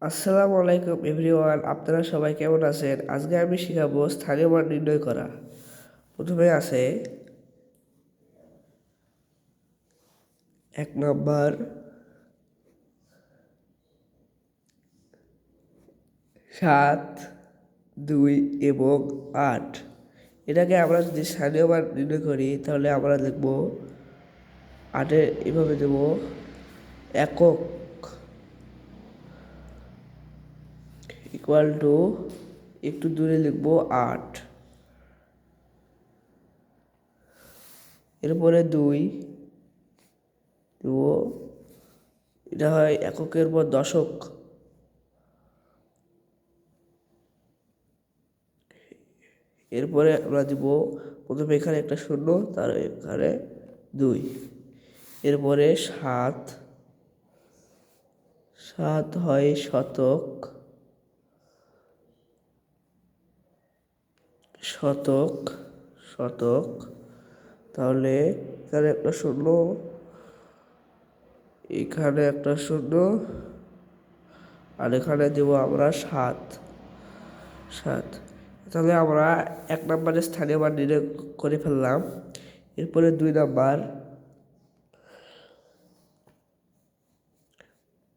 আসসালামু আলাইকুম এভরিওয়ান, আপনারা সবাই কেমন আছেন? আজকে আমি শিখাবো স্থানীয় মান নির্ণয় করা। প্রথমে আছে 1 নম্বর 7, 2 এবং 8। এটাকে আমরা যদি স্থানীয় মান নির্ণয় করি তাহলে আমরা লিখব 8-এর এভাবে দেব একক ইকুয়াল টু একটু দূরে লিখব 8, এরপরে 2 দেব, এটা হয় এককের পর দশক। এরপরে আমরা দিব প্রথমে এখানে একটা শূন্য, তার এখানে 2, এরপরে 7 হয় শতক, শতক শতক তাহলে এখানে একটা শূন্য, এখানে একটা শূন্য, আর এখানে দেব আমরা 7। তাহলে আমরা 1 নম্বরে স্থানীয় মান নির্ণয় করে ফেললাম। এরপরে 2 নম্বর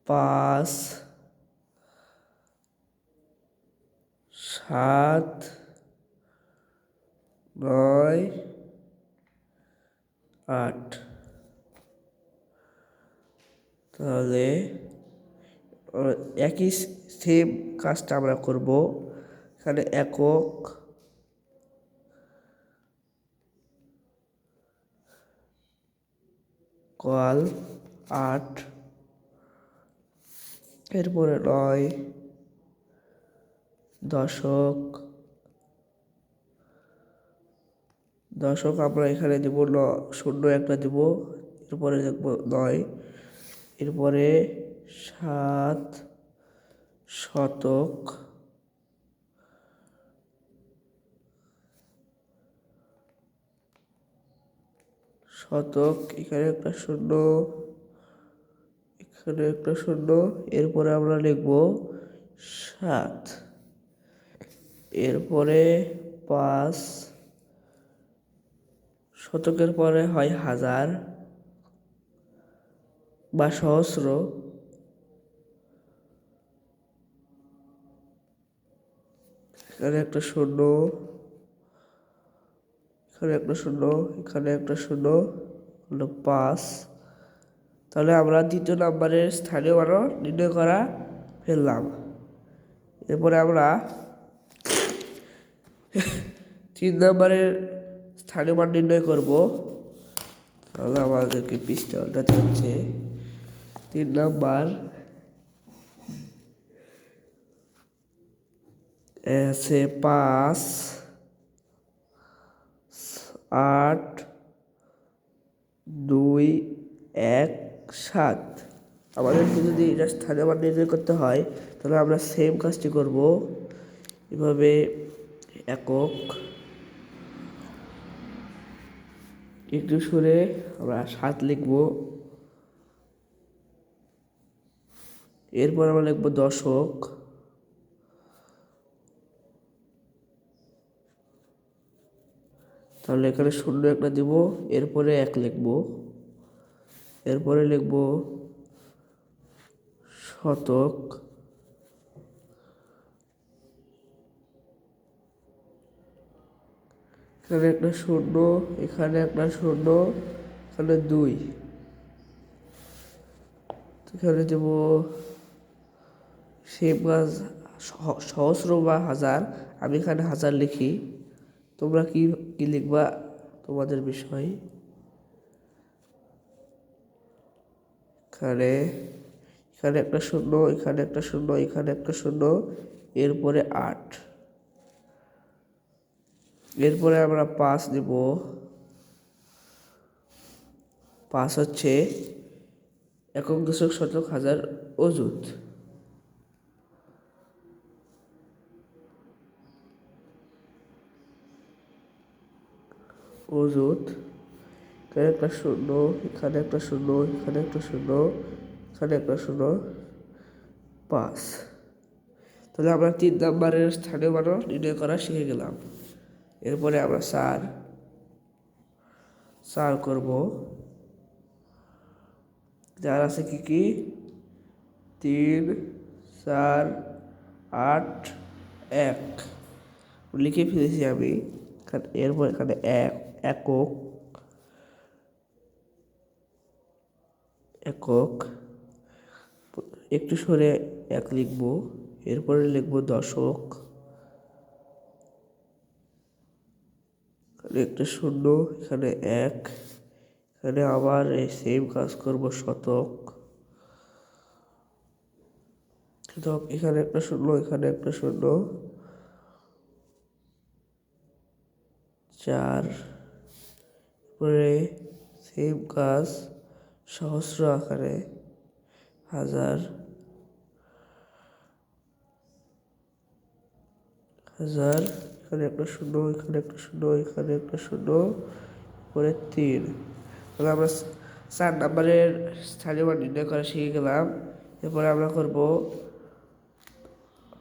5, 7, 9, 8। তাহলে একই সেম কাজটা আমরা করব। এখানে একক কল 8, এরপরে 9 দশক, আমরা এখানে দেব শূন্য একটা দেব, এরপরে দেখব 9, এরপরে 7 শতক, এখানে একটা শূন্য, এখানে একটা শূন্য, এরপরে আমরা লিখব 7, এরপরে 5, শতকের পরে হয় হাজার বা সহস্র, এখানে একটা শূন্য, এখানে একটা শূন্য, এখানে একটা শূন্য, হলো 5। তাহলে আমরা 2য় নম্বরের স্থানীয় মান নির্ণয় করা ফেললাম। এরপরে আমরা 3 নম্বরের স্থানীয় মান নির্ণয় করব। তাহলে আমাদেরকে পৃষ্ঠা উল্টাতে হচ্ছে। 3 নম্বর আছে 5, 8, 2, 1, 7। আমাদেরকে যদি এটা স্থানীয় মান নির্ণয় করতে হয় তাহলে আমরা সেম কাজটি করব। এভাবে একক একটু সরে আমরা 7 লিখব, এরপর আমরা লিখব দশক, তাহলে এখানে শূন্য একটা দিব, এরপরে 1 লিখব, এরপরে লিখব শতক, এখানে একটা শূন্য, এখানে একটা শূন্য, এখানে 2, এখানে দেব সেম কাজ সহস্র বা হাজার। আমি এখানে হাজার লিখি, তোমরা কি লিখবা তোমাদের বিষয়। এখানে একটা শূন্য, এখানে একটা শূন্য, এখানে একটা শূন্য, এরপরে 8, এরপরে আমরা 5 দেব। 5 হচ্ছে একক, দশক, শতক, হাজার, অযুত। এখানে একটা শূন্য, এখানে একটা শূন্য, এখানে একটা শূন্য, এখানে একটা শূন্য, 5। তাহলে আমরা 3 নম্বরের স্থানীয় মানও নির্ণয় করা শিখে গেলাম। এরপরে আমরা 4 করব। যার আছে কি 3, 4, 8, 1 লিখে ফেলেছি আমি। এরপর এখানে একক একক একটু সরে 1 লিখব। এরপরে লিখব দশক, এখানে একটা শূন্য, এখানে 1, এখানে আবার এই সেম কাজ করব শতক, এখানে একটা শূন্য, এখানে একটা শূন্য, 4, পরে সেম কাজ সহস্র আকারে, হাজার, এখানে একটা শূন্য, এখানে একটা শূন্য, এখানে একটা শূন্য, পরে 3। তাহলে আমরা 4 নম্বরের স্থানীয় মান নির্ণয় করা শিখে গেলাম। এরপরে আমরা করব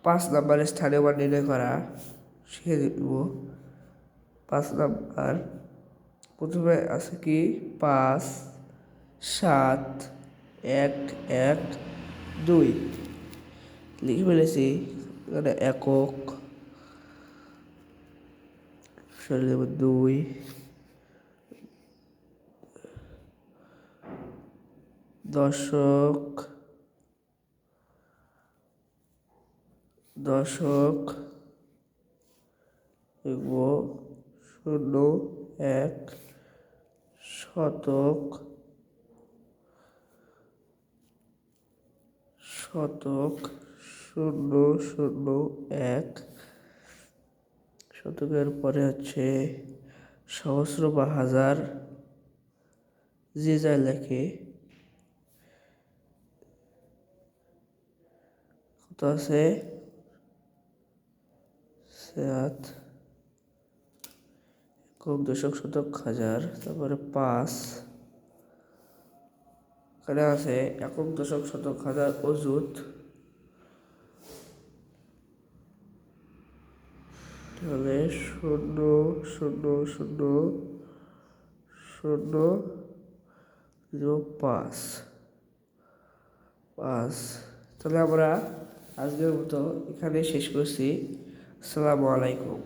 5 নম্বরের স্থানীয় মান নির্ণয় করা শিখে দেব। 5 নম্বর প্রথমে আছে কি 5, 7, 1, 1, 2 লিখে ফেলেছি। এখানে একক সরে দেব 2, দশক লিখব 0, 1, শতক 0, 0, 1 শতকের পরে হচ্ছে সহস্র বা হাজার, যে যা লেখে। কত আছে 7, একক, দশক, শতক, হাজার। তারপরে 5, এখানে আছে একক, দশক, শতক, হাজার অযুত। তাহলে 0, 0, 0, 0, 5। তাহলে আমরা আজকের মতো এখানে শেষ করছি। আসসালামু আলাইকুম।